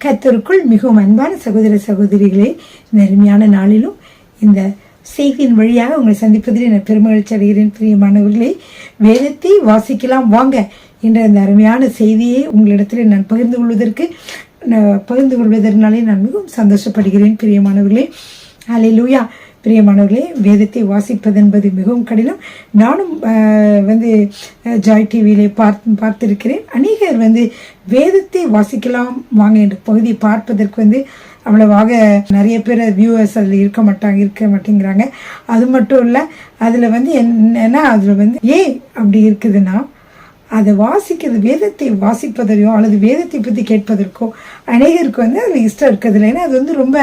கர்த்தருக்குள் மிகவும் அன்பான சகோதர சகோதரிகளே, இந்த அருமையான நாளிலும் இந்த செய்தியின் வழியாக உங்களை சந்திப்பதில் நான் பெருமகிழ்ச்சி அடைகிறேன். பிரியமானவர்களே, வேதத்தை வாசிக்கலாம் வாங்க என்ற அந்த அருமையான செய்தியை உங்களிடத்தில் நான் பகிர்ந்து கொள்வதனாலே நான் மிகவும் சந்தோஷப்படுகிறேன். பிரியமானவர்களே, அல்லேலூயா. பிரியமானவர்களே, வேதத்தை வாசிப்பது என்பது மிகவும் கடினம். நானும் ஜாய் டிவியிலே பார்த்திருக்கிறேன். அநேகர் வேதத்தை வாசிக்கலாம் வாங்க என்ற பகுதியை பார்ப்பதற்கு அவ்வளவாக நிறைய பேர் வியூவர்ஸ் அதில் இருக்க மாட்டேங்கிறாங்க. அது மட்டும் இல்லை, அதில் என்னன்னா அதில் ஏன் அப்படி இருக்குதுன்னா, அதை வாசிக்கிறது, வேதத்தை வாசிப்பதையோ அல்லது வேதத்தை பற்றி கேட்பதற்கோ அநேகருக்கு அதில் இஷ்டம் இருக்கிறதில்ல. ஏன்னா அது ரொம்ப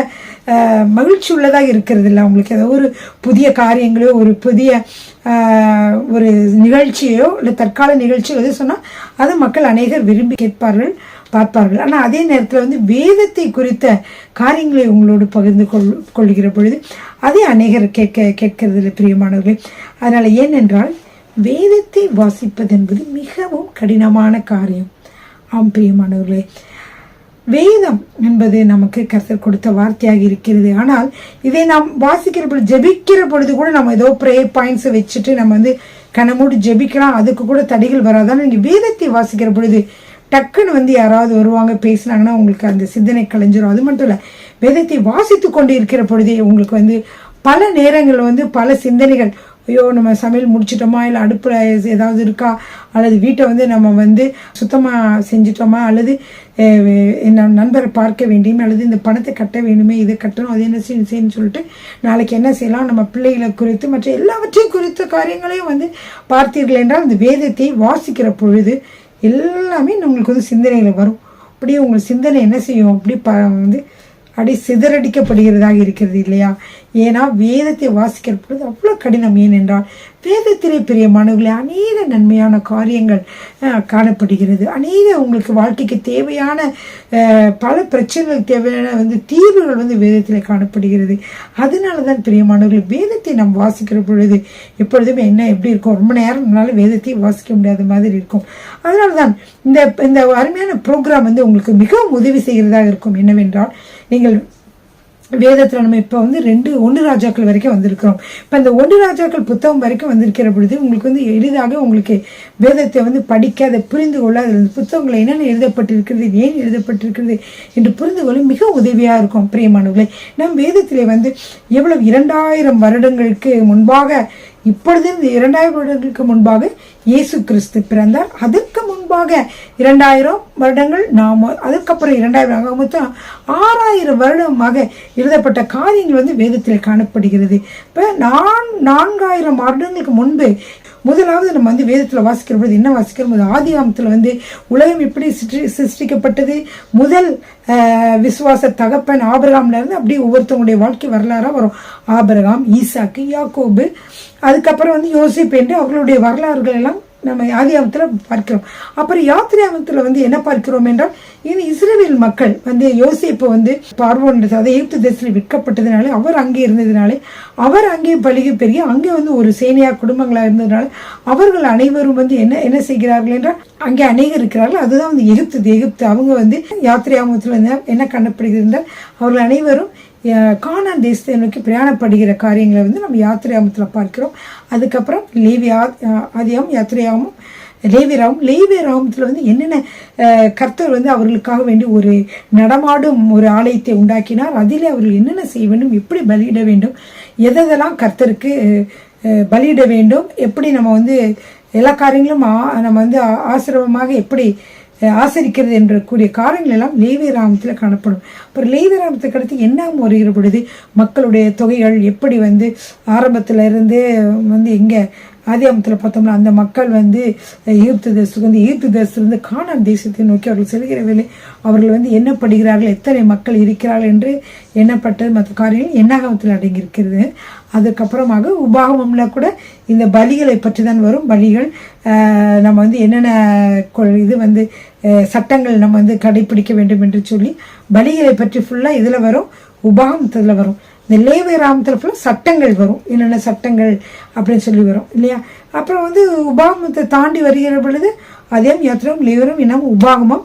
மகிழ்ச்சி உள்ளதாக இருக்கிறது இல்லை. அவங்களுக்கு ஏதோ ஒரு புதிய காரியங்களோ ஒரு புதிய ஒரு நிகழ்ச்சியோ இல்லை தற்கால நிகழ்ச்சியோ எது சொன்னால் அது மக்கள் அநேகர் விரும்பி பார்ப்பார்கள். ஆனால் அதே நேரத்தில் வேதத்தை குறித்த காரியங்களை உங்களோடு பகிர்ந்து கொள்கிற பொழுது அதே அநேகர் கேட்கறதில்லை. பிரியமானவர்களே, அதனால் ஏனென்றால் வேதத்தை வாசிப்பது என்பது மிகவும் கடினமான காரியம். ஆம் பிரியமானவர்களே, வேதம் என்பது நமக்கு கர்த்தர் கொடுத்த வார்த்தையாக இருக்கிறது. ஆனால் இதை நாம் வாசிக்கிற பொழுது, ஜெபிக்கிற பொழுது கூட நம்ம ஏதோ ப்ரேயர் பாயிண்ட்ஸை வச்சுட்டு நம்ம கண்ணமூடி ஜெபிக்கலாம், அதுக்கு கூட தடைகள் வராதான. நீங்கள் வேதத்தை வாசிக்கிற பொழுது டக்குன்னு யாராவது வருவாங்க, பேசினாங்கன்னா உங்களுக்கு அந்த சிந்தனை கலைஞ்சிரும். அது மட்டும் இல்லை, வேதத்தை வாசித்து கொண்டு இருக்கிற பொழுதே உங்களுக்கு பல நேரங்கள் பல சிந்தனைகள், ஐயோ நம்ம சமையல் முடிச்சிட்டோமா, இல்லை அடுப்பில் ஏதாவது இருக்கா, அல்லது வீட்டை நம்ம சுத்தமாக செஞ்சிட்டோமா, அல்லது என்ன நண்பரை பார்க்க வேண்டியுமே, அல்லது இந்த பணத்தை கட்ட வேண்டுமே, இதை கட்டணும், அது என்ன செய்யணும்னு சொல்லிட்டு நாளைக்கு என்ன செய்யலாம், நம்ம பிள்ளைகளை குறித்து மற்ற எல்லாவற்றையும் குறித்த காரியங்களையும் பார்த்தீர்கள் என்றால் இந்த வேதத்தை வாசிக்கிற பொழுது எல்லாமே நம்மளுக்கு சிந்தனையில் வரும். அப்படியே உங்கள் சிந்தனை என்ன செய்யும், அப்படி அப்படி சிதறடிக்கப்படுகிறதாக இருக்கிறது இல்லையா? ஏன்னா வேதத்தை வாசிக்கிற பொழுது அவ்வளோ கடினம். ஏனென்றால் வேதத்திலே பிரியமானவர்களே அநேக நன்மையான காரியங்கள் காணப்படுகிறது. அநேக உங்களுக்கு வாழ்க்கைக்கு தேவையான பல பிரச்சனைகளுக்கு தேவையான தீர்வுகள் வேதத்தில் காணப்படுகிறது. அதனால தான் பிரியமானவர்கள் வேதத்தை நாம் வாசிக்கிற பொழுது எப்பொழுதுமே எப்படி இருக்கும், ரொம்ப நேரம் நம்மளால வேதத்தை வாசிக்க முடியாத மாதிரி இருக்கும். அதனால தான் இந்த அருமையான ப்ரோக்ராம் உங்களுக்கு மிகவும் உதவி செய்கிறதாக இருக்கும். என்னவென்றால், நீங்கள் வேதத்தில் நம்ம இப்போ 1 ராஜாக்கள் வரைக்கும் வந்திருக்கிறோம். இப்போ இந்த 1 ராஜாக்கள் புத்தகம் வரைக்கும் வந்திருக்கிற பொழுது உங்களுக்கு எளிதாக உங்களுக்கு வேதத்தை படிக்க, அதை புரிந்து கொள்ள, அதில் புத்தகங்கள் என்னென்ன எழுதப்பட்டிருக்கிறது, ஏன் எழுதப்பட்டிருக்கிறது என்று புரிந்து கொள்ள மிக உதவியாக இருக்கும். பிரியமானவர்களே, நம் வேதத்திலே எவ்வளவு 2000 வருடங்களுக்கு முன்பாக, இப்பொழுது 2000 வருடங்களுக்கு முன்பாக இயேசு கிறிஸ்து பிறந்தார். அதற்கு முன்பாக 2000 வருடங்கள், அதுக்கப்புறம் 2000 மொத்தம் 6000 வருடமாக எழுதப்பட்ட காரியங்கள் வேதத்தில் காணப்படுகிறது. இப்போ 4000 வருடங்களுக்கு முன்பு முதலாவது நம்ம வேதத்தில் வாசிக்கிற பொழுது என்ன வாசிக்கிறோம், ஆதியாகமத்தில் உலகம் எப்படி சிருஷ்டிக்கப்பட்டது, முதல் விசுவாச தகப்பன் ஆபிரகாம்ல இருந்து அப்படியே ஒவ்வொருத்தவங்களுடைய வாழ்க்கை வரலாறாக வரும். ஆபிரகாம், ஈசாக்கு, யாக்கோபு, அதுக்கப்புறம் யோசேப்பு என்று அவர்களுடைய வரலாறுகள் எல்லாம் நம்ம ஆதியாகமத்தில் பார்க்கிறோம். அப்புறம் யாத்திராகமத்தில் என்ன பார்க்கிறோம் என்றால், இது இஸ்ரவேல் மக்கள் யோசேப்பு பார்வோன், அதை எகிப்து தேசத்தில் விற்கப்பட்டதுனால அவர் அங்கே இருந்ததுனாலே, அவர் அங்கே பலிகை பெருகி அங்கே ஒரு சேனையா குடும்பங்களாக இருந்ததுனால அவர்கள் அனைவரும் என்ன செய்கிறார்கள் என்றால், அங்கே அநேகர் இருக்கிறார்கள். அதுதான் எகிப்து அவங்க யாத்திராகமத்தில் என்ன காணப்படுகிறது என்றால், அவர்கள் அனைவரும் கானான் தேசத்தை நோக்கி பிரயாணப்படுகிற காரியங்களை நம்ம யாத்திராகமத்தில் பார்க்கிறோம். அதுக்கப்புறம் ஆதியாகமம், யாத்திராகமம், லேவியராகமத்தில் என்னென்ன கர்த்தர் அவர்களுக்காக வேண்டி ஒரு நடமாடும் ஒரு ஆலயத்தை உண்டாக்கினார், அதிலே அவர்கள் என்னென்ன செய்ய வேண்டும், எப்படி பலியிட வேண்டும், எதெல்லாம் கர்த்தருக்கு பலியிட வேண்டும், எப்படி நம்ம எல்லா காரியங்களும் நம்ம ஆசிரமமாக எப்படி ஆசரிக்கிறது என்ற கூடிய காரியங்கள் எல்லாம் லேவியராகமத்தில் காணப்படும். அப்புறம் லேவியராகமத்துக்கு அடுத்து என்ன வருகிற பொழுது மக்களுடைய தொகைகள் எப்படி ஆரம்பத்தில் இருந்து எங்கே ஆதியாகமத்தில் பார்த்தோம்னா அந்த மக்கள் எகிப்து தேசத்திலிருந்து கானான் தேசத்தை நோக்கி அவர்கள் செல்கிற வேலை அவர்கள் எண்ணப்படுகிறார்கள், எத்தனை மக்கள் இருக்கிறார்கள் என்று எண்ணப்பட்டது மற்ற காரியங்கள் எண்ணாகமத்தில் அடங்கியிருக்கிறது. அதுக்கப்புறமாக உபாகமம்ல கூட இந்த பலிகளை பற்றி தான் வரும். பலிகள் நம்ம என்னென்ன இது சட்டங்கள் நம்ம கடைபிடிக்க வேண்டும் என்று சொல்லி பலிகளை பற்றி ஃபுல்லாக இதில் வரும், உபாகமத்தில் வரும். இந்த லேவியராமத்தில் ஃபுல்லாக சட்டங்கள் வரும், என்னென்ன சட்டங்கள் அப்படின்னு சொல்லி வரும் இல்லையா. அப்புறம் வந்து உபாகமத்தை தாண்டி வருகிற பொழுது அதேம் யத்ரம் லேவியரும் இன்னும் உபாகமம்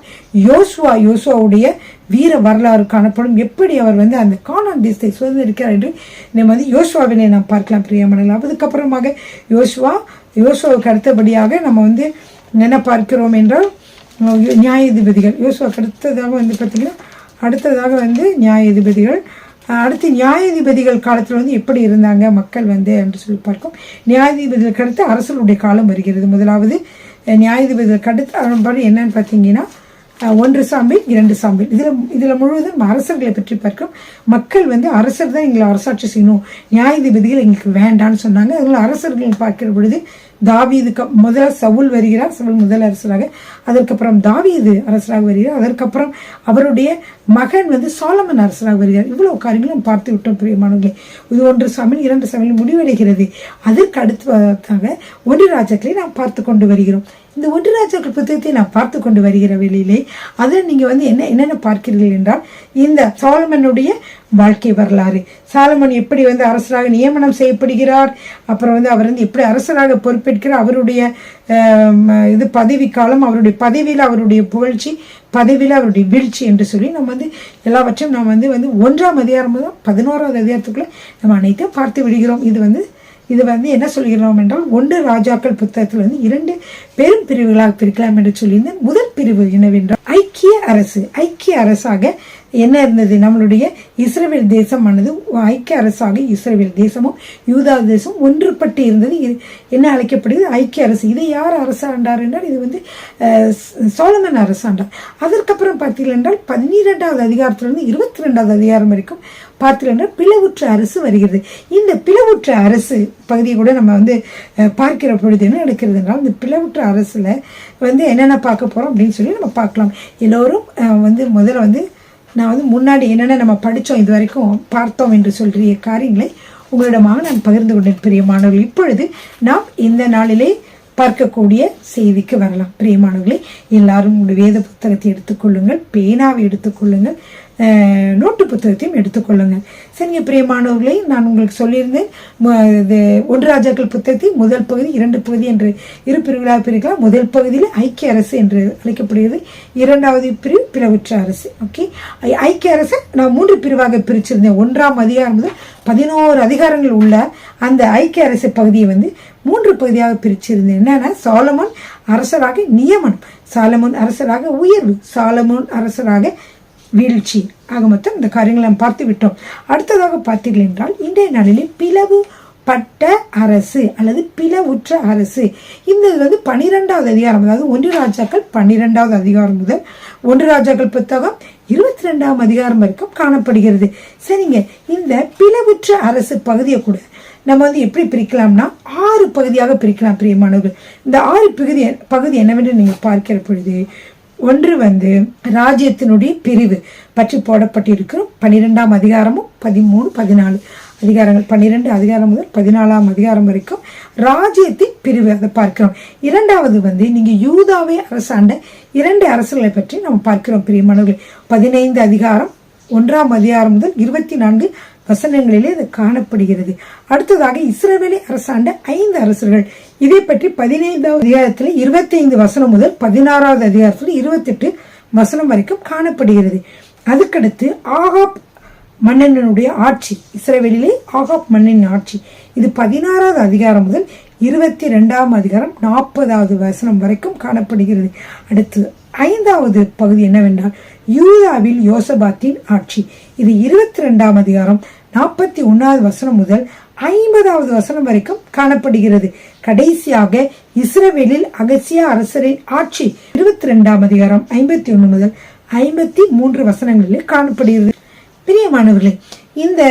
யோசுவாவுடைய வீர வரலாறு காணப்படும். எப்படி அவர் வந்து அந்த கானான் தேசத்தை சுதந்திரிக்கிறார் என்று நம்ம வந்து யோசுவாவினை நாம் பார்க்கலாம் பிரியமானவர்களே. அதுக்கப்புறமாக யோசுவாவுக்கு அடுத்தபடியாக நம்ம வந்து என்ன பார்க்கிறோம் என்றால் நியாயாதிபதிகள். யோசுவாவுக்கு அடுத்ததாக வந்து பார்த்திங்கன்னா அடுத்ததாக வந்து நியாயாதிபதிகள். அடுத்து நியாயாதிபதிகள் காலத்தில் வந்து எப்படி இருந்தாங்க மக்கள் வந்து என்று சொல்லி பார்க்கும். நியாயாதிபதிகளுக்கு அடுத்து அரசர்களுடைய காலம் வருகிறது. முதலாவது நியாயாதிபதிகளுக்கு அடுத்து என்னன்னு பார்த்தீங்கன்னா 1 சாமுவேல் 2 சாமுவேல். இதில் முழுவதும் அரசர்களை பற்றி பார்க்கும். மக்கள் வந்து அரசர் தான் எங்களை அரசாட்சி செய்யணும், நியாயாதிபதிகள் எங்களுக்கு வேண்டான்னு சொன்னாங்க. அதனால அரசர்கள் பார்க்கிற பொழுது தாவீதுக்கு முதல்ல சவுல் வருகிறார், சவுல் முதல் அரசராக. அதற்கப்புறம் தாவீது அரசராக வருகிறார். அதற்கப்புறம் அவருடைய மகன் வந்து சாலமன் அரசராக வருகிறார். இவ்வளவு காரியங்களும் பார்த்து விட்டோம் பிரியமானவர்களே. இது 1 சாமுவேல் 2 சாமுவேல் முடிவடைகிறது. அதற்கு அடுத்ததாக 1 ராஜாக்களை நாம் பார்த்து கொண்டு வருகிறோம். இந்த 1 ராஜாக்கள் புத்தகத்தை நான் பார்த்து கொண்டு வருகிற வேளையிலே அதில் நீங்கள் வந்து என்னென்ன பார்க்கிறீர்கள் என்றால், இந்த சாலமனுடைய வாழ்க்கை வரலாறு, சாலமன் எப்படி வந்து அரசராக நியமனம் செய்யப்படுகிறார், அப்புறம் வந்து அவர் வந்து எப்படி அரசராக பொறுப்பேற்கிறார், அவருடைய பதவி காலம், அவருடைய பதவியில் அவருடைய புகழ்ச்சி, பதவியில் அவருடைய வீழ்ச்சி என்று சொல்லி நம்ம வந்து எல்லாவற்றையும் நாம் வந்து 1ஆம் அதிகாரம் முதல் 11ஆவது அதிகாரத்துக்குள்ள நம்ம அனைத்தையும் பார்த்து விடுகிறோம். இது வந்து என்ன சொல்கிறோம் என்றால் 1 ராஜாக்கள் புத்தகத்தில் வந்து 2 பெரும் பிரிவுகளாக பிரிக்கலாம் என்று சொல்லியிருந்தேன். முதல் பிரிவு என்னவென்றால் ஐக்கிய அரசாக என்ன இருந்தது, நம்மளுடைய இஸ்ரவேல் தேசமானது ஐக்கிய அரசாக இஸ்ரவேல் தேசமும் யூதா தேசமும் ஒன்றுபட்டு இருந்தது. என்ன அழைக்கப்படுகிறது, ஐக்கிய அரசு. இதை யார் அரசாண்டார் என்றால் இது வந்து சோலமன் அரசாண்டார். அதற்கப்புறம் பார்த்தீர்கள் என்றால் 12ஆவது அதிகாரத்திலிருந்து 22ஆவது அதிகாரம் வரைக்கும் பார்த்தீர்கள் என்றால் பிளவுற்ற அரசு வருகிறது. இந்த பிளவுற்ற அரசு பகுதியை கூட நம்ம வந்து பார்க்கிற பொழுது என்ன நடக்கிறது என்றால், இந்த பிளவுற்ற அரசுல வந்து என்னென்ன பார்க்க போறோம் அப்படின்னு சொல்லி நம்ம பார்க்கலாம். எல்லோரும் வந்து முதல்ல வந்து நான் வந்து முன்னாடி என்னென்ன நம்ம படித்தோம் இது வரைக்கும் பார்த்தோம் என்று சொல்கிற காரியங்களை உங்களிடமாக நான் பகிர்ந்து கொண்டேன் பிரியமானவர்கள். இப்பொழுது நாம் இந்த நாளிலே பார்க்கக்கூடிய செய்திக்கு வரலாம். பிரியமானவர்களே, எல்லாரும் உங்களுடைய வேத புத்தகத்தை எடுத்துக்கொள்ளுங்கள், பேனாவை எடுத்துக்கொள்ளுங்கள், நோட்டு புத்தகத்தையும் எடுத்துக்கொள்ளுங்கள். சரிங்க பிரியமானவர்களை, நான் உங்களுக்கு சொல்லியிருந்தேன் 1 ராஜாக்கள் புத்தகத்தை முதல் பகுதி 2 பகுதி என்று 2 பிரிவுகளாக பிரிக்கலாம். முதல் பகுதியில் ஐக்கிய அரசு என்று அழைக்கப்படுகிறது. 2வது பிரிவு பிளவுற்ற அரசு. ஓகே, ஐக்கிய அரசு நான் 3 பிரிவாக பிரிச்சிருந்தேன். 1ஆம் அதிகாரம் முதல் 11 அதிகாரங்கள் உள்ள அந்த ஐக்கிய அரசு பகுதியை வந்து 3 பகுதியாக பிரிச்சிருந்தேன். என்னன்னா, சாலமோன் அரசராக நியமனம், சாலமோன் அரசராக உயர்வு, சாலமோன் அரசராக வீழ்ச்சி. ஆக மொத்தம் இந்த காரியங்களை நாம் பார்த்து விட்டோம். அடுத்ததாக பார்த்தீர்கள் என்றால் இன்றைய நாளிலே பிளவுபட்ட அரசு அல்லது பிளவுற்ற அரசு. இந்த வந்து 12ஆவது அதிகாரம், அதாவது 1 ராஜாக்கள் 12ஆவது அதிகாரம் முதல் 1 ராஜாக்கள் புத்தகம் 22ஆம் அதிகாரம் வரைக்கும் காணப்படுகிறது. சரிங்க, இந்த பிளவுற்ற அரசு பகுதியை கூட நம்ம வந்து எப்படி பிரிக்கலாம்னா 6 பகுதியாக பிரிக்கலாம் பிரியமானவர்கள். இந்த 6 பகுதி என்னவென்று நீங்கள் பார்க்கிற பொழுது, ஒன்று வந்து ராஜ்யத்தினுடைய பிரிவு பற்றி போடப்பட்டிருக்கிறோம். 12ஆம் அதிகாரமும் 13, 14 அதிகாரங்கள், 12 அதிகாரம் முதல் 14ஆம் அதிகாரம் வரைக்கும் ராஜ்யத்தின் பிரிவு அதை பார்க்கிறோம். 2வது வந்து நீங்க யூதாவை அரசாண்ட 2 அரசர்களை பற்றி நம்ம பார்க்கிறோம் பிரியமானவர்கள். 15 அதிகாரம் 1ஆம் அதிகாரம் முதல் 24 வசனங்களிலே அது காணப்படுகிறது. அடுத்ததாக இஸ்ரவேலை அரசாண்ட 5 அரசர்கள். இதை பற்றி 15ஆவது அதிகாரத்தில் 25 வசனம் முதல் 16ஆவது அதிகாரத்தில் 28 வசனம் வரைக்கும் காணப்படுகிறது. அதுக்கடுத்து ஆகாப் மன்னனுடைய ஆட்சி, இஸ்ரவேலிலே ஆகாப் மன்னனின் ஆட்சி. இது 16ஆவது அதிகாரம் முதல் 22ஆம் அதிகாரம் 40ஆவது வசனம் வரைக்கும் காணப்படுகிறது. அடுத்து 5வது பகுதி என்னவென்றால் யூதாவில் யோசபாத்தின் ஆட்சி. இது 22ஆம் அதிகாரம் 41வது வசனம் முதல் 50வது வசனம் வரைக்கும் காணப்படுகிறது. கடைசியாக இஸ்ரவேலில் அகசியா அரசரின் ஆட்சி 22ஆம் அதிகாரம் 51 முதல் 53 வசனங்களில் காணப்படுகிறது. பிரியமானவர்களே, இந்த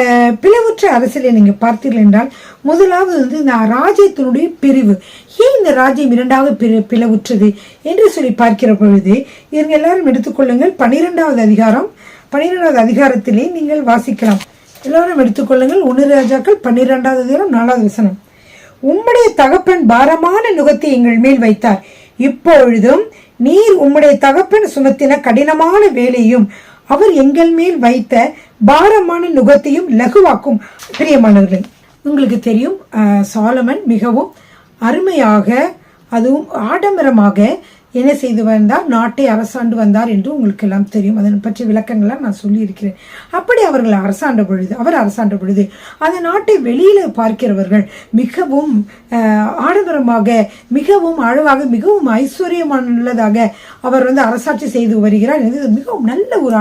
பிளவுற்ற அரசியலை நீங்க பார்த்தீர்கள் என்றால் முதலாவது வந்து இந்த ராஜ்யத்தினுடைய பிரிவு. ஏன் இந்த ராஜ்யம் 2வது பிளவுற்றது என்று சொல்லி பார்க்கிற பொழுது இவங்க எல்லாரும் எடுத்துக்கொள்ளுங்கள். 12ஆவது அதிகாரம் 12ஆவது அதிகாரத்திலே நீங்கள் வாசிக்கலாம். எல்லாரும் எடுத்துக்கொள்ளுங்கள். 1 ராஜாக்கள் 12ஆவது அதிகாரம் 4வது வசனம். உம்முடைய தகப்பன் பாரமான நுகத்தை எங்கள் மேல் வைத்தார், இப்பொழுதும் நீர் உம்முடைய தகப்பன் சுமத்தின கடினமான வேலையும் அவர் எங்கள் மேல் வைத்த பாரமான நுகத்தையும் லகுவாக்கும். பிரியமானவர்களே, உங்களுக்கு தெரியும் சாலமன் மிகவும் அருமையாக அதுவும் ஆடம்பரமாக என்ன செய்து வந்தார், நாட்டை அரசாண்டு வந்தார் என்று உங்களுக்கு எல்லாம் தெரியும். அதன் பற்றி விளக்கங்கள்லாம் நான் சொல்லியிருக்கிறேன். அப்படி அவர் அரசாண்ட பொழுது அந்த நாட்டை வெளியில பார்க்கிறவர்கள் மிகவும் ஆடம்பரமாக, மிகவும் அழகாக, மிகவும் ஐஸ்வர்யமானதாக அவர் அரசாட்சி செய்து வருகிறார். இது மிகவும் நல்ல ஒரு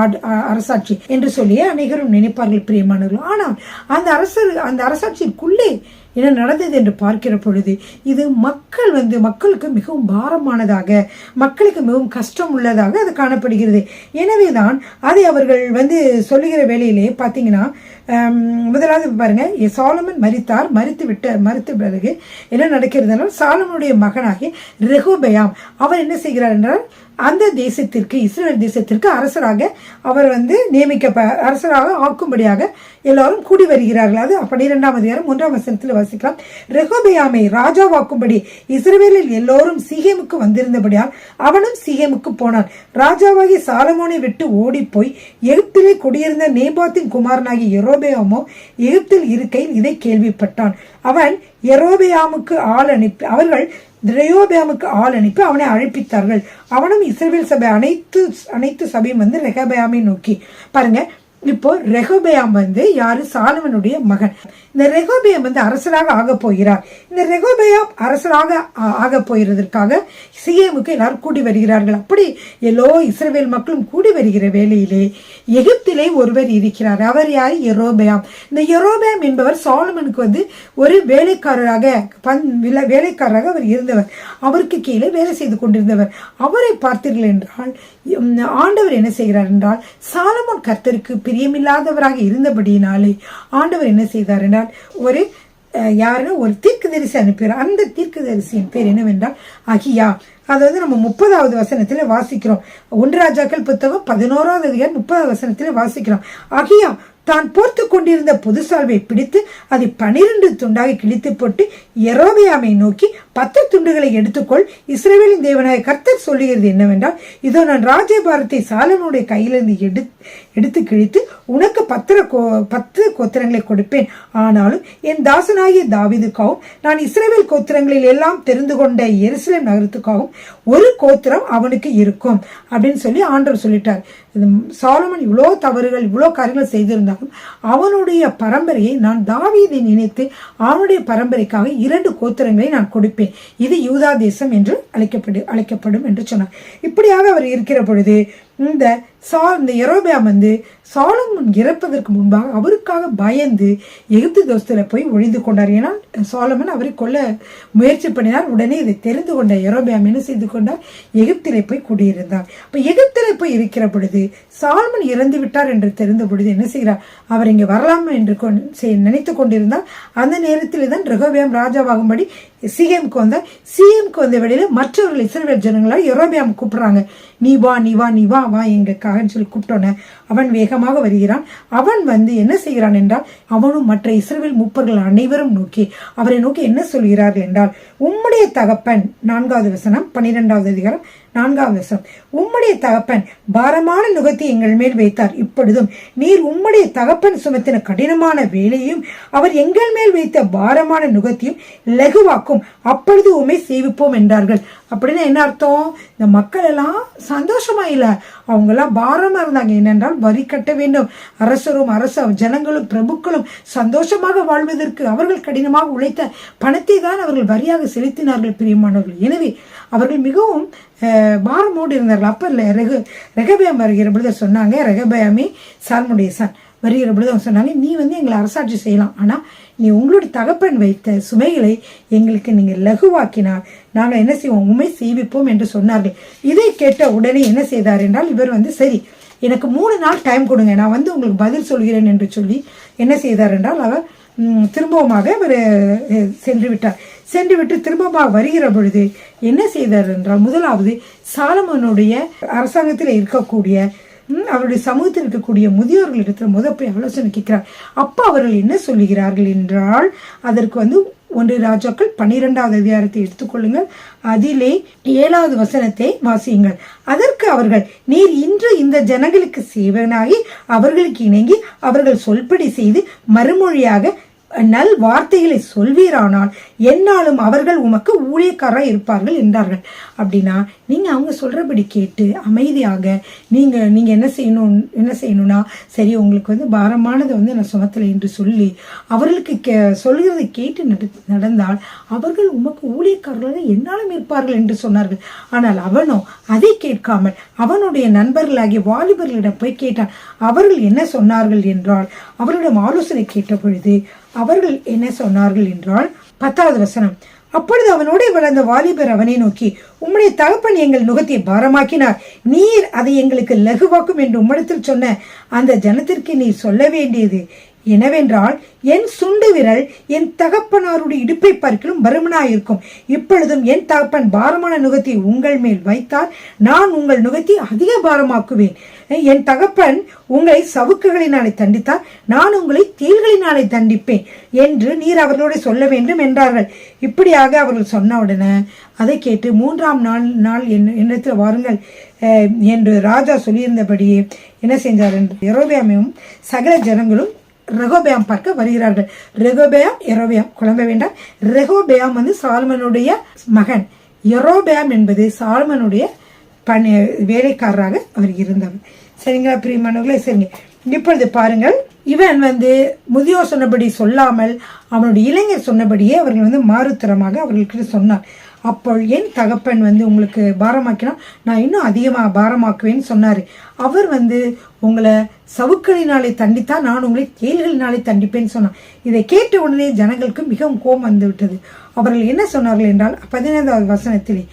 அரசாட்சி என்று சொல்லி அனைவரும் நினைப்பார்கள் பிரியமானவர்கள். ஆனால் அந்த அரசாட்சிக்குள்ளே என்ன நடந்தது என்று பார்க்கிற பொழுது இது மக்களுக்கு மிகவும் பாரமானதாக, மக்களுக்கு மிகவும் கஷ்டம் உள்ளதாக அது காணப்படுகிறது. எனவேதான் அதை அவர்கள் சொல்லுகிற வேளையிலே பார்த்தீங்கன்னா, முதலாவது பாருங்க, சாலமன் மரித்து பிறகு என்ன நடக்கிறதுனா, சாலமனுடைய மகனாகிய ரெகோபெயாம் அவர் என்ன செய்கிறார் என்றால் அந்த தேசத்திற்கு, இஸ்ரேல் தேசத்திற்கு அரசராக அவர் அரசராக ஆக்கும்படியாக எல்லாரும் கூடி வருகிறார்கள். அது 12ஆம் அதிகாரம் 1ஆம் வசனத்தில் வாசிக்கலாம். ரெகோபெயாமை ராஜாவாக்கும்படி இஸ்ரவேலில் எல்லோரும் சீகேமுக்கு வந்திருந்தபடியால் அவனும் சீகேமுக்கு போனான். ராஜாவாகி சாலமோனை விட்டு ஓடி போய் எகிப்திலே குடியிருந்த நேபாத்தின் குமாரனாகி யெரொபெயாமோ எகிப்தில் இருக்கையில் இதை கேள்விப்பட்டான். அவன் யெரொபெயாமுக்கு ஆள் அனுப்பி அவனை அழைப்பித்தார்கள். அவனும் இஸ்ரவேல் சபை அனைத்து சபையும் ரெகொபெயாமை நோக்கி, பாருங்க, இப்போ ரெகொபெயாம் யாரு, சாலமனுடைய மகன். இந்த ரெகொபெயாம் அரசராக ஆக போகிறார். இந்த ரெகொபெயாம் அரசராக ஆக போகிறதற்காக சீகேமுக்கு எல்லாரும் கூடி வருகிறார்கள். அப்படி எல்லோ இஸ்ரவேல் மக்களும் கூடி வருகிற வேளையிலே எகிப்திலே ஒருவர் இருக்கிறார். அவர் யாரு? யெரொபெயாம். இந்த யெரொபெயாம் என்பவர் சாலமனுக்கு ஒரு வேலைக்காரராக அவர் இருந்தவர். அவருக்கு கீழே வேலை செய்து கொண்டிருந்தவர். அவரை பார்த்தீர்கள் என்றால் ஆண்டவர் என்ன செய்கிறார் என்றால், சாலமோன் கர்த்தருக்கு பிரியமில்லாதவராக இருந்தபடியினாலே ஆண்டவர் என்ன செய்தார் என்றால் ஒரு தீர்க்கதரிசி அனுப்புகிறார். அந்த தீர்க்கதரிசியின் பேர் என்னவென்றால் அகியா. அதாவது நம்ம 30வது வசனத்துல வாசிக்கிறோம். 1 ராஜாக்கள் புத்தகம் 11ஆவது அதிகாரம் 30வது வசனத்துல வாசிக்கிறோம். அகியா தான் போர்த்து கொண்டிருந்த புதுசால்வை பிடித்து அதை 12 துண்டாக கிழித்து போட்டு யெரொபெயாமை நோக்கி 10 துண்டுகளை எடுத்துக்கொள், இஸ்ரவேலின் தேவனாய கர்த்தர் சொல்லுகிறது என்னவென்றால், இதோ நான் ராஜ்யபாரத்தை சாலமோனுடைய கையிலிருந்து எடுத்து கிழித்து உனக்கு 10 கோத்திரங்களை கொடுப்பேன். ஆனாலும் என் தாசனாகிய தாவீதுக்காகவும் நான் இஸ்ரவேல் கோத்திரங்களில் எல்லாம் தெரிந்து கொண்ட எருசலேம் நகரத்துக்காகவும் ஒரு கோத்திரம் அவனுக்கு இருக்கும் அப்படின்னு சொல்லி ஆண்டவர் சொல்லிட்டார். சாலமன் இவ்வளோ தவறுகள், இவ்வளோ காரியங்கள் செய்திருந்தாலும் அவனுடைய பரம்பரையை நான் தாவீதை நினைத்து அவனுடைய பரம்பரைக்காக 2 கோத்திரங்களை நான் கொடுப்பேன். இது யூதா தேசம் என்று அழைக்கப்படும் என்று சொன்னார். இப்படியாக அவர் இருக்கிற பொழுது இந்த யெரொபெயாம் சாலமன் இறப்பதற்கு முன்பாக அவருக்காக பயந்து எகிப்து தேசத்துல போய் ஒழிந்து கொண்டார். ஏன்னா சாலமன் அவரை கொல்ல முயற்சி பண்ணினார். உடனே இதை தெரிந்து கொண்ட யெரொபெயாம் என்ன செய்து கொண்டார்? எகிப்திலே போய் குடியிருந்தார். அப்ப எகிப்திலே போய் இருக்கிற பொழுது சாலமன் இறந்து விட்டார் என்று தெரிந்த பொழுது என்ன செய்கிறார்? அவர் இங்கே வரலாம் என்று நினைத்து கொண்டிருந்தார். அந்த நேரத்தில் தான் ரெகொபெயாம் ராஜாவாகும்படி சீகேமுக்கு வந்த வெளியில மற்றவர்கள் இஸ்ரவேல் ஜனங்களால் யெரொபெயாம் கூப்பிடுறாங்க. நீ வா எங்களுக்காக சொல்லி கூப்பிட்டோன்னு அவன் வேகமாக வருகிறான். அவன் என்ன செய்கிறான் என்றால், அவனும் மற்ற இஸ்ரவேல் மூப்பர்கள் அனைவரும் அவரை நோக்கி என்ன சொல்கிறார்கள் என்றால், உம்முடைய தகப்பன் 4வது வசனம் 12வது அதிகாரம் 4வது வசனம், உம்முடைய தகப்பன் பாரமான நுகத்தை எங்கள் மேல் வைத்தார். இப்பொழுதும் நீர் உம்முடைய தகப்பன் சுமத்தின கடினமான வேலையும் அவர் எங்கள் மேல் வைத்த பாரமான நுகத்தையும் லகுவாக்கும், அப்பொழுது உண்மை சேவிப்போம் என்றார்கள். அப்படின்னா என்ன அர்த்தம்? இந்த மக்கள் எல்லாம் சந்தோஷமா இல்ல, அவங்க எல்லாம் பாரமா இருந்தாங்க. என்னென்றால் வரி கட்ட வேண்டும், அரச ஜனங்களும் பிரபுக்களும் சந்தோஷமாக வாழ்வதற்கு அவர்கள் கடினமாக உழைத்த பணத்தை தான் அவர்கள் வரியாக செலுத்தினார்கள் பிரியமானவர்கள். எனவே அவர்கள் மிகவும் பாரமோடு இருந்தார்கள். அப்ப ரெகொபெயாம் வருகிற பொழுது சொன்னாங்க, ரெகொபெயாமே சாலமோனுடைய சன் வருகிற பொழுது அவங்க சொன்னாங்க, நீ எங்களை அரசாட்சி செய்யலாம், ஆனா நீ உங்களுடைய தகப்பன் வைத்த சுமைகளை எங்களுக்கு நீங்கள் லகுவாக்கினார், நாங்கள் என்ன செய்வோம், உண்மை செய்விப்போம் என்று சொன்னார்கள். இதை கேட்ட உடனே என்ன செய்தார் என்றால், இவர் சரி எனக்கு 3 நாள் டைம் கொடுங்க, நான் உங்களுக்கு பதில் சொல்கிறேன் என்று சொல்லி என்ன செய்தார் என்றால், அவர் திரும்பவுமாக அவர் சென்று விட்டு திரும்பமாக வருகிற பொழுது என்ன செய்தார் என்றால், முதலாவது சாலமோனுடைய அரசாங்கத்தில் இருக்கக்கூடிய அவருடைய சமூகத்தில் இருக்கக்கூடிய முதியோர்களிடத்தில் போய் ஆலோசனை கேட்கிறார். அப்ப அவர்கள் என்ன சொல்லுகிறார்கள் என்றால், அதற்கு 1 ராஜாக்கள் 12வது அதிகாரத்தை எடுத்துக்கொள்ளுங்கள். அதிலே 7வது வசனத்தை வாசியுங்கள். அதற்கு அவர்கள், நீர் இன்று இந்த ஜனங்களுக்கு சேவகனாகி அவர்களுக்கு இணங்கி அவர்கள் சொல்படி செய்து மறுமொழியாக நல் வார்த்தைகளை சொல்வீரானால் என்னாலும் அவர்கள் உமக்கு ஊழியக்காரராக இருப்பார்கள் என்றார்கள். அப்படின்னா நீங்க அவங்க சொல்றபடி கேட்டு அமைதியாக நீங்க என்ன செய்யணும்னா, சரி உங்களுக்கு பாரமானதை நான் சுமத்தலை என்று சொல்லி அவர்களுக்கு சொல்கிறதை கேட்டு நடந்தால் அவர்கள் உமக்கு ஊழியக்காரர்களாக என்னாலும் இருப்பார்கள் என்று சொன்னார்கள். ஆனால் அவனோ அதை கேட்காமல் அவனுடைய நண்பர்களாகிய வாலிபர்களிடம் போய் கேட்டான். அவர்கள் என்ன சொன்னார்கள் என்றால், அவர்களிடம் ஆலோசனை கேட்ட பொழுது அவர்கள் என்ன சொன்னார்கள் என்றால் 10வது வசனம், அப்பொழுது அவனோடு வளர்ந்த வாலிபர் அவனை நோக்கி, உம்முடைய தகப்பன் எங்கள் நுகத்தை பாரமாக்கினார், நீர் அதை எங்களுக்கு லகுவாக்கும் என்று உம்மிடத்தில் சொன்ன அந்த ஜனத்திற்கு நீர் சொல்ல வேண்டியது என்னவென்றால், என் சுண்டு விரல் என் தகப்பனாருடைய இடுப்பை பார்க்கிலும் பருமனாயிருக்கும். இப்பொழுதும் என் தகப்பன் பாரமான நுகத்தை உங்கள் மேல் வைத்தார், நான் உங்கள் நுகத்தை அதிக பாரமாக்குவேன். என் தகப்பன் உங்களை சவுக்குகளினாலே தண்டித்தார், நான் உங்களை தேள்களினாலே தண்டிப்பேன் என்று நீர் அவர்களோட சொல்ல வேண்டும் என்றார்கள். இப்படியாக அவர்கள் சொன்ன உடனே அதை கேட்டு 3ஆம் நாள் என்னிடத்தில் வாருங்கள் என்று ராஜா சொல்லியிருந்தபடியே என்ன செஞ்சார் என்று யெரொபெயாமும் சகல ஜனங்களும் ரெகோபெயாம் பார்க்க வருகிறார்கள். ரெகோபெயாம் யெரொபெயாம் குழம்ப வேண்டாம். ரெகோபெயாம் சாலமனுடைய மகன், யெரொபெயாம் என்பது சாலமனுடைய வேலைக்காரராக அவர் இருந்தவர். சரிங்களா பிரியமானவர்களே? சரிங்க, இப்பொழுது பாருங்கள், இவன் முதியோர் சொன்னபடி சொல்லாமல் அவனுடைய இளைஞர் சொன்னபடியே அவர்கள் மாறுத்தரமாக அவர்களுக்கு சொன்னார். அப்போ என் தகப்பன் உங்களுக்கு பாரமாக்கினா நான் இன்னும் அதிகமாக பாரமாக்குவேன்னு சொன்னார். அவர் உங்களை சவுக்களினாலே தண்டித்தா நான் உங்களை தேள்களினாலே தண்டிப்பேன்னு சொன்னார். இதை கேட்ட உடனே ஜனங்களுக்கு மிகவும் கோபம் வந்து விட்டது. அவர்கள் என்ன சொன்னார்கள் என்றால் 15வது வசனத்திலே,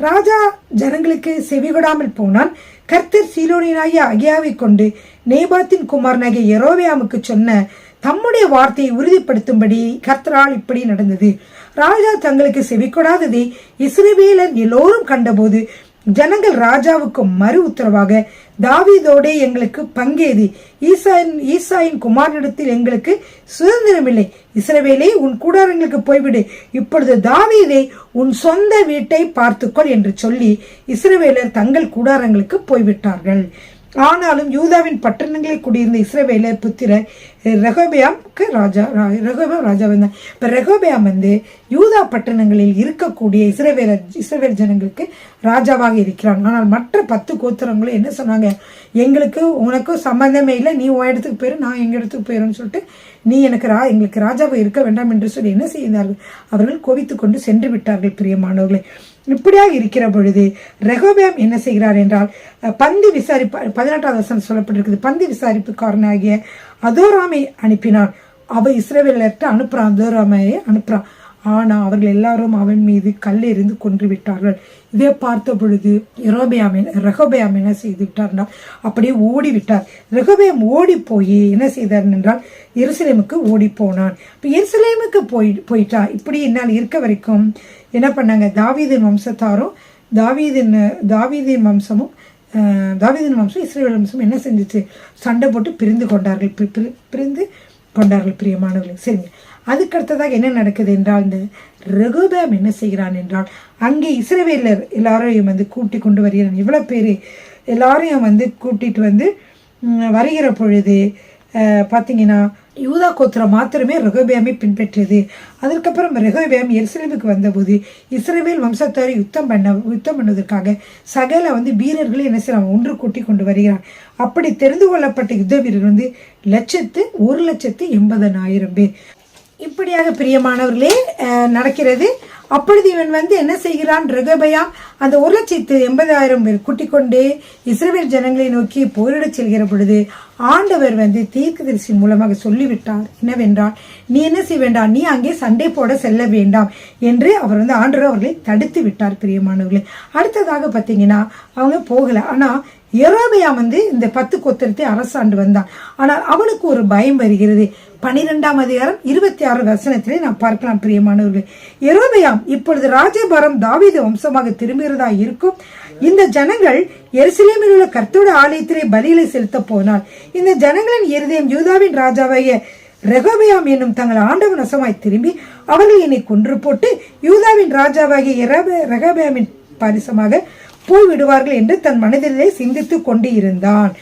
ராஜா ஜனங்களுக்கு செவிகொடாமல் போனான். கர்த்தர் சீலோனியனாகிய அகியாவை கொண்டு நேபாத்தின் குமாரனாகிய யெரொபெயாமுக்கு சொன்ன தம்முடைய வார்த்தையை உறுதிப்படுத்தும்படி கர்த்தரால் இப்படி நடந்தது. ராஜா தங்களுக்கு செவிக்கொடாததை இஸ்ரவேலர் எல்லோரும் கண்டபோது ஜனங்கள் ராஜாவுக்கு மறு உத்தரவாக, தாவீதோடே எங்களுக்கு பங்கேது, ஈசாயின் குமாரனிடத்தில் எங்களுக்கு சுதந்திரமில்லை. இஸ்ரவேலே, உன் கூடாரங்களுக்கு போய்விடு, இப்பொழுது தாவீதே உன் சொந்த வீட்டை பார்த்துக்கொள் என்று சொல்லி இஸ்ரவேலர் தங்கள் கூடாரங்களுக்கு போய்விட்டார்கள். ஆனாலும் யூதாவின் பட்டணங்களில் குடியிருந்த இஸ்ரவேலர் புத்திரர் ரெகோபெயாமுக்கு ராஜா வந்தான். இப்ப ரெகோபெயாம் யூதா பட்டணங்களில் இருக்கக்கூடிய இஸ்ரவேல் ஜனங்களுக்கு ராஜாவாக இருக்கிறான். ஆனால் மற்ற 10 கோத்திரங்களும் என்ன சொன்னாங்க, எங்களுக்கு உனக்கும் சம்பந்தமே இல்லை, நீ உன் இடத்துக்கு போயிரு, நான் எங்க இடத்துக்கு போயிருன்னு சொல்லிட்டு நீ எங்களுக்கு ராஜாவாக இருக்க வேண்டாம் என்று சொல்லி என்ன செய்தார்கள், அவர்கள் கோவித்துக் கொண்டு சென்று விட்டார்கள். பிரியமானவர்களே, இப்படியாக இருக்கிற பொழுது ரெகோபெயாம் என்ன செய்கிறார் என்றால், பந்தி விசாரிப்பு 18வது வசனம் சொல்லப்பட்டிருக்குது, பந்தி விசாரிப்புக்காரனாகிய அதோராமை அனுப்பினான். அவ இஸ்ரவேலர்கிட்ட அனுப்புறான், அதோராமையை அனுப்புறான். ஆனா அவர்கள் எல்லாரும் அவன் மீது கல்லெறிந்து கொன்று விட்டார்கள். இதை பார்த்த பொழுது ரெகோபெயாம் என்ன செய்து விட்டார்னா அப்படியே ஓடி விட்டார். ரெகோபெயாம் ஓடி போய் என்ன செய்தார் என்றால் எருசலேமுக்கு ஓடி போனான். இப்போ எருசலேமுக்கு போயிட்டா இப்படி என்னால் இருக்க வரைக்கும் என்ன பண்ணாங்க, தாவீதின் வம்சத்தாரும் தாவீதின் வம்சம் இஸ்ரவேல் வம்சம் என்ன செஞ்சிச்சு, சண்டை போட்டு பிரிந்து கொண்டார்கள் பிரியமானவர்கள். சரிங்க, அதுக்கடுத்ததாக என்ன நடக்குது என்றால், இந்த ரெகோபெயாம் என்ன செய்கிறான் என்றால், அங்கே இஸ்ரவேலர் எல்லாரையும் கூட்டி கொண்டு வருகிறான். இவ்வளவு பேரு எல்லாரையும் கூட்டிட்டு வருகிற பொழுது பார்த்தீங்கன்னா யூதா கோத்திரம் மாத்திரமே ரெகோபெயாமை பின்பற்றியது. அதற்கப்புறம் ரெகோபெயாம் எருசலேமுக்கு வந்தபோது இஸ்ரவேல் வம்சத்தாரை யுத்தம் பண்ணுவதற்காக சகல வீரர்களை என்ன செய்யலாம், ஒன்று கூட்டி கொண்டு வருகிறான். அப்படி தெரிந்து கொள்ளப்பட்ட யுத்த வீரர் 1,80,000 பேர். இப்படியாக பிரியமானவர்களே நடக்கிறது. அப்பொழுது இவன் என்ன செய்கிறான், ரெகோபெயாம் அந்த 1,80,000 பேர் கூட்டிக் கொண்டு இஸ்ரவேல் ஜனங்களை நோக்கி போரிடச் செல்கிற பொழுது ஆண்டவர் தீர்க்கதரிசியின் மூலமாக சொல்லிவிட்டார் என்னவென்றால், நீ என்ன செய்ய வேண்டாம், நீ அங்கே சண்டை போட செல்ல வேண்டாம் என்று அவர் ஆண்டவர் அவர்களை தடுத்து விட்டார். பிரியமானவர்களே, அடுத்ததாக பார்த்தீங்கன்னா அவங்க போகல. ஆனா யெரொபெயாம் இந்த 10 கோத்திரத்தை அரசாண்டு வந்தான். ஆனால் அவனுக்கு ஒரு பயம் வருகிறது. 12ஆம் அதிகாரம் 26 வசனத்திலே நாம் பார்க்கலாம். பிரியமானவர்களே, யெரொபெயாம் இப்பொழுது ராஜபாரம் தாவீது வம்சமாக திரும்புகிறதா இருக்கும். இந்த ஜனங்கள் எருசலேமில் உள்ள கர்த்தருடைய ஆலயத்திலே பலிகளை செலுத்த போனால் இந்த ஜனங்களின் இருதயம் யூதாவின் ராஜாவாகிய ரெகோபெயாம் என்னும் தங்கள் ஆண்டவன் வசமாய் திரும்பி அவர்கள் என்னை கொன்று போட்டு யூதாவின் ராஜாவாகிய ரெகோபெயாமின் பாரிசமாக போய்விடுவார்கள் என்று தன் மனதிலே சிந்தித்து கொண்டு இருந்தான்.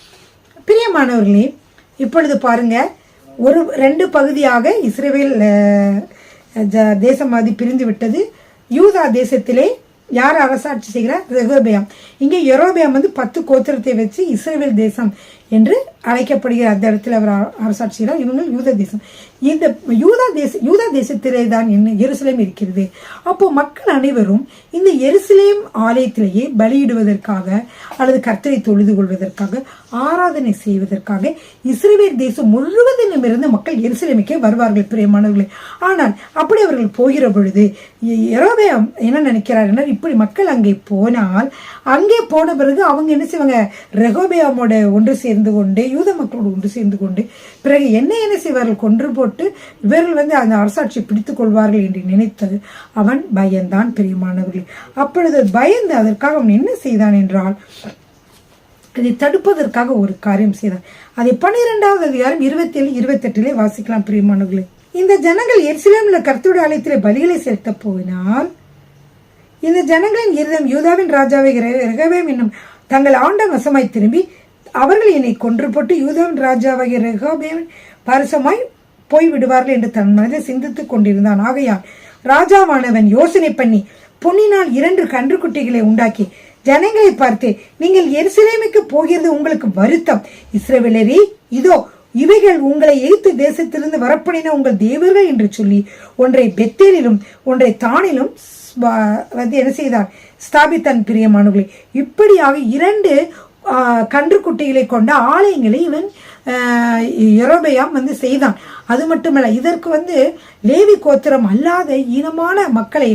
பிரியமானவர்களே, இப்பொழுது பாருங்க, ரெண்டு பகுதியாக இஸ்ரவேல் தேசமாதி பிரிந்து விட்டது. யூதா தேசத்திலே யார் அரசாட்சி செய்கிறார்? ரெகோபெயாம். இங்கே யெரொபெயாம் 10 கோத்திரத்தை வச்சு இஸ்ரவேல் தேசம் என்று அழைக்கப்படுகிற அந்த இடத்துல அவர் அரசாட்சி செய்கிறார். இவங்க யூத தேசம். இந்த யூதா தேசத்திலே தான் எருசலேம் இருக்கிறது. அப்போ மக்கள் அனைவரும் இந்த எருசலேம் ஆலயத்திலேயே பலியிடுவதற்காக அல்லது கர்த்தரை தொழுது கொள்வதற்காக ஆராதனை செய்வதற்காக இஸ்ரவேல் தேசம் முழுவதிலும் இருந்து மக்கள் எருசலேமுக்கே வருவார்கள் பிரியமானவர்களே. ஆனால் அப்படி அவர்கள் போகிற பொழுது யெரொபெயாம் என்ன நினைக்கிறார், இப்படி மக்கள் அங்கே போனால் அங்கே போன பிறகு அவங்க என்ன செய்வாங்க, ரெகோபெயாமோட ஒன்று சேர்ந்து கொண்டு யூத மக்களோடு ஒன்று சேர்ந்து கொண்டு பிறகு என்ன செய்வார்கள், கொன்று போட்டு இவர்கள் அந்த அரசாட்சியை பிடித்துக் கொள்வார்கள் என்று நினைத்தது அவன் பயந்தான் பிரியமானவர்களே. அப்பொழுது பயந்து அதற்காக அவன் என்ன செய்தான் என்றால், அதை தடுப்பதற்காக ஒரு காரியம் செய்தான். அதை 12வது அதிகாரம் 27-28 வாசிக்கலாம் பிரியமானவர்களே. இந்த ஜனங்கள் எருசலேமில் கர்த்தருடைய ஆலயத்திலே பலிகளை செலுத்த போயினால் இந்த ஜனங்களின் இருதயம் யூதாவின் ராஜாவாகிய ரெகோபெயாம் என்னும் தங்கள் ஆண்டவன் வசமாய் திரும்பி அவர்கள் என்னை கொன்று போட்டு யூதாவின் ராஜாவாகிய ரெகோபெயாமின் பாரிசமாய் போய்விடுவார்கள் என்று தன் மனதில் சிந்தித்துக் கொண்டிருந்தான். ஆகையால் ராஜாவானவன் யோசனை பண்ணி பொன்னினால் 2 கன்றுக்குட்டிகளை உண்டாக்கி ஜனங்களை பார்த்து, நீங்கள் எருசலேமுக்கு போகிறது உங்களுக்கு வருத்தம். இஸ்ரவேலரே, இதோ இவைகள் உங்களை எகிப்து தேசத்திலிருந்து வரப்படின உங்கள் தேவர்கள் என்று சொல்லி ஒன்றை பெத்தேலிலும் ஒன்றை தானிலும் என்ன செய்தார், ஸ்தாபித்தான் பிரியமானவர்களே. இப்படியாக 2 கன்றுக்குட்டிகளை கொண்ட ஆலயங்களை இவன் யெரொபெயாம் செய்தான். அது மட்டுமல்ல, இதற்கு லேவி கோத்திரம் அல்லாத ஈனமான மக்களை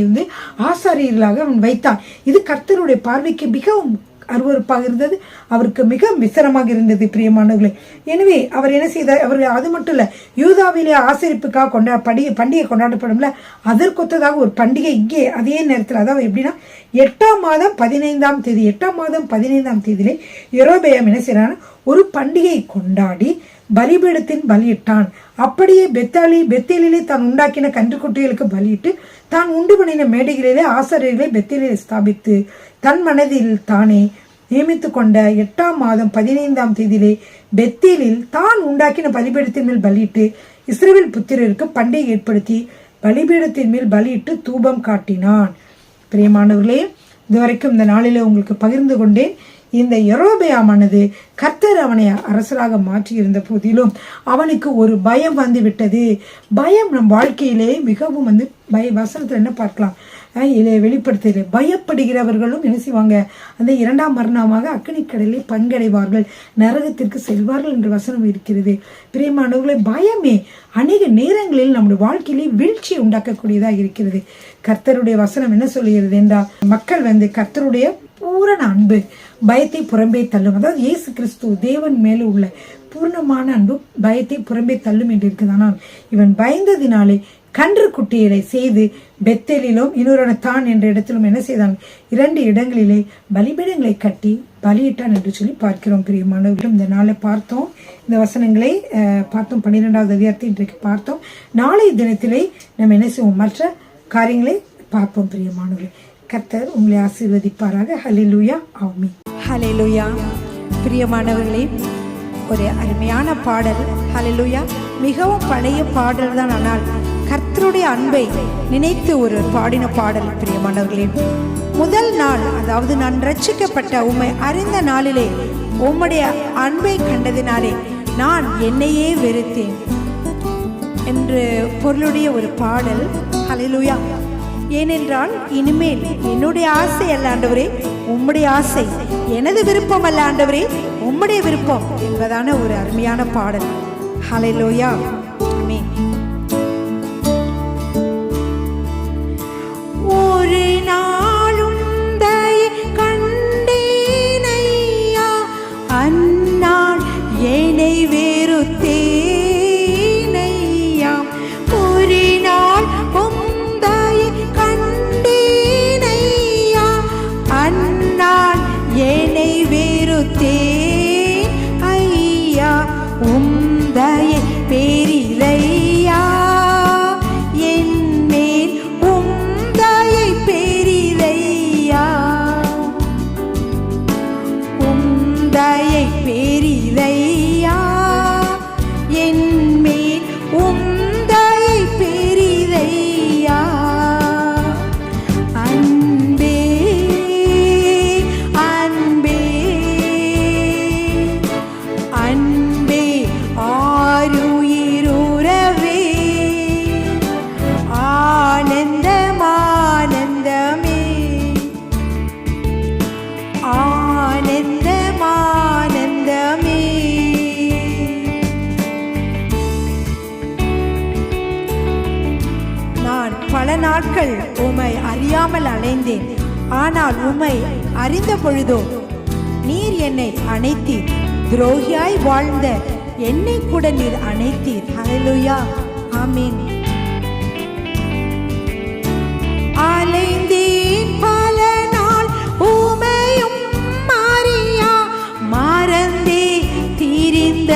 ஆசாரியர்களாக அவன் வைத்தான். இது கர்த்தருடைய பார்வைக்கு மிகவும் அருவருப்பாக இருந்தது, அவருக்கு மிக விசரமாக இருந்தது பிரியமானவர்களே. எனவே அவர் என்ன செய்தார், அவர்கள் அது மட்டும் இல்ல, யூதாவிலே ஆசரிப்புக்காக பண்டிகை கொண்டாடப்படும்ல, அதற்கொத்ததாக ஒரு பண்டிகை இங்கே அதே நேரத்தில், அதாவது எப்படின்னா 8ஆம் மாதம் 15ஆம் தேதி 8ஆம் மாதம் 15ஆம் தேதியிலே யெரொபெயாம் என்ன செய்யறான், ஒரு பண்டிகை கொண்டாடி பலிபீடத்தின் பலியிட்டான். அப்படியே பெத்தேலிலே தான் உண்டாக்கின கன்றுக்குட்டிகளுக்கு பலியிட்டு தான் உண்டு பண்ணின மேடைகளிலே ஆசாரியர்களை பெத்தேலிலே ஸ்தாபித்து தன் மனதில் தானே நியமித்து கொண்ட 8ஆம் மாதம் 15ஆம் தேதியிலே பெத்தேலில் தான் உண்டாக்கின பலிபீடத்தின் மேல் பலியிட்டு இஸ்ரவேல் புத்திரருக்கு பண்டிகை ஏற்படுத்தி பலிபீடத்தின் மேல் பலியிட்டு தூபம் காட்டினான். பிரியமானவர்களே, இதுவரைக்கும் இந்த நாளில உங்களுக்கு பகிர்ந்து கொண்டேன். இந்த யெரொபெயாமானது கர்த்தர் அவனை அரசராக மாற்றி இருந்த போதிலும் அவனுக்கு ஒரு பயம் விட்டது. பயம் நம் வாழ்க்கையிலே மிகவும் வசனத்துல என்ன பார்க்கலாம், வெளிப்படுத்தல பயப்படுகிறவர்களும் என்ன செய்வாங்க, அந்த 2ஆம் மரணமாக அக்கினிக்கடலில் பங்கடைவார்கள், நரகத்திற்கு செல்வார்கள் என்ற வசனம் இருக்கிறது. பிரியமானவர்களே, பயமே அநேக நேரங்களில் நம்முடைய வாழ்க்கையிலே வீழ்ச்சியை உண்டாக்கக்கூடியதாக இருக்கிறது. கர்த்தருடைய வசனம் என்ன சொல்லுகிறது என்றால், மக்கள் கர்த்தருடைய பூரண அன்பு பயத்தை புறம்பே தள்ளும். அதாவது இயேசு கிறிஸ்து தேவன் மேல உள்ள பூர்ணமான அன்பு பயத்தை புறம்பே தள்ளும் என்று இருக்குதானால், இவன் பயந்ததினாலே கன்று குட்டிகளை செய்து பெத்தேலிலும் இன்னொரு தான் என்ற இடத்திலும் என்ன செய்தான், 2 இடங்களிலே பலிபீடங்களை கட்டி பலியிட்டான் என்று சொல்லி பார்க்கிறோம். பிரியமானவர்களும் இந்த நாளை பார்த்தோம், இந்த வசனங்களை பார்த்தோம். 12வது அதிகாரத்தை இன்றைக்கு பார்த்தோம். நாளைய தினத்திலே நம்ம என்ன செய்வோம், மற்ற காரியங்களை பார்ப்போம். பிரியமானவர்களே, கர்த்தர் உங்களை ஆசீர்வதிப்பாராக. ஹல்லேலூயா, ஆமென். ஹல்லேலூயா. பிரியமானவர்களே, ஒரு அருமையான பாடல். ஹல்லேலூயா. மிகவும் பழைய பாடல் தான், ஆனால் கர்த்தருடைய அன்பை நினைத்து ஒரு பாடின பாடல். பிரியமானவர்களே, முதல் நாள், அதாவது நான் ரட்சிக்கப்பட்ட உம்மை அறிந்த நாளிலே உம்முடைய அன்பை கண்டதினாலே நான் என்னையே வெறுத்தேன் என்று பொருளுடைய ஒரு பாடல். ஹல்லேலூயா. ஏனென்றால் இனிமேல் என்னுடைய ஆசை அல்ல ஆண்டவரே உம்முடைய ஆசை, எனது விருப்பம் அல்ல ஆண்டவரே உம்முடைய விருப்பம் என்பதான ஒரு அருமையான பாடல். ஹல்லேலூயா, ஆமென். ஒரு நாளும் தயை கண்டேனையா, அந்நாள் என்னை வெறுத்தேனையா. ஒரு நாள் என்னை வெறுத்தேன் ஐயா, உம் தயை பெரிதை நாட்கள் உம்மை அறியாமல் அலைந்தேன், ஆனால் உம்மை அறிந்த பொழுதோ நீர் என்னை அணைத்தீர். துரோகியாய் வாழ்ந்த என்னை கூட நீர் அணைத்தீர். ஹல்லேலூயா, ஆமென். அலைந்தேன் பல நாள் உம்மையும் மாறியா, மறந்தே திரிந்த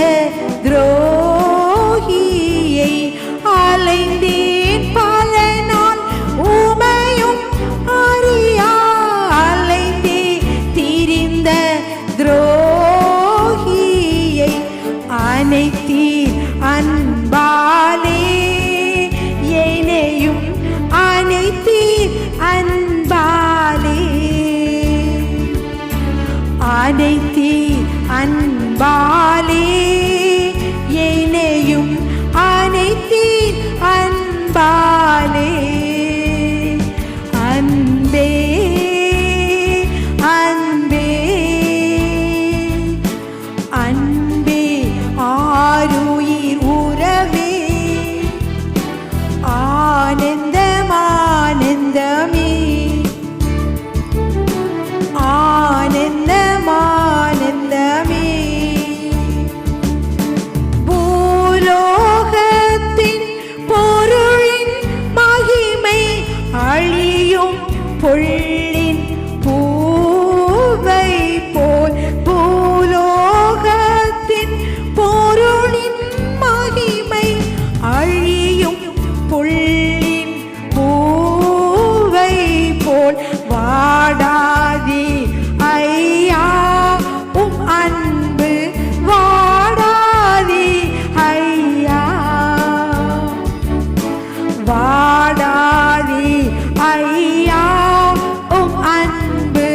துரோகியை. அலைந்தேன் பல நாள் உம்மையும் அறியா, அலைந்தே திரிந்த துரோகியை அனைத்தீர் அன்பாலே, என்னையும் அனைத்தீர் அன்பாலே, அனைத்தீர் அன்பாலே, என்னையும் அனைத்தீர் அன்பாலே. அன்பே அன்பே அன்பே ஆருயிர் உறவே, ஆனந்தம் ஆனந்தமே, ஆனந்தம் ஆனந்தமே. பூலோகத்தின் பொருளின் மகிமை அழியும் பொல்லின் பூவை போல், பூலோகத்தின் பொருளின் மகிமை அழியும் பொல்லின் பூவை போல். வாடாதே ஐயா உம் அன்பு, வாடாதே ஐயா, வாடாதே ஐயா உம் அன்பு,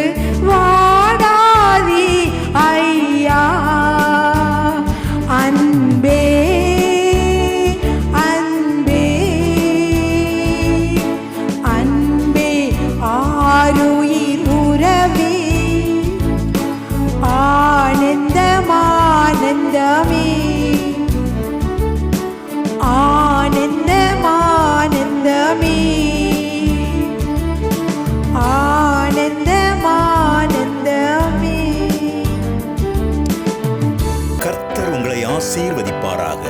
வாடாதே ஐயா. அன்பே அன்பே அன்பே ஆருயிர் உறவே, ஆனந்தம் ஆனந்தமே, ஆனந்தம் ஆனந்தமே, ஆனந்தம் ஆனந்தமே. கர்த்தர் உங்களை ஆசீர்வதிப்பாராக.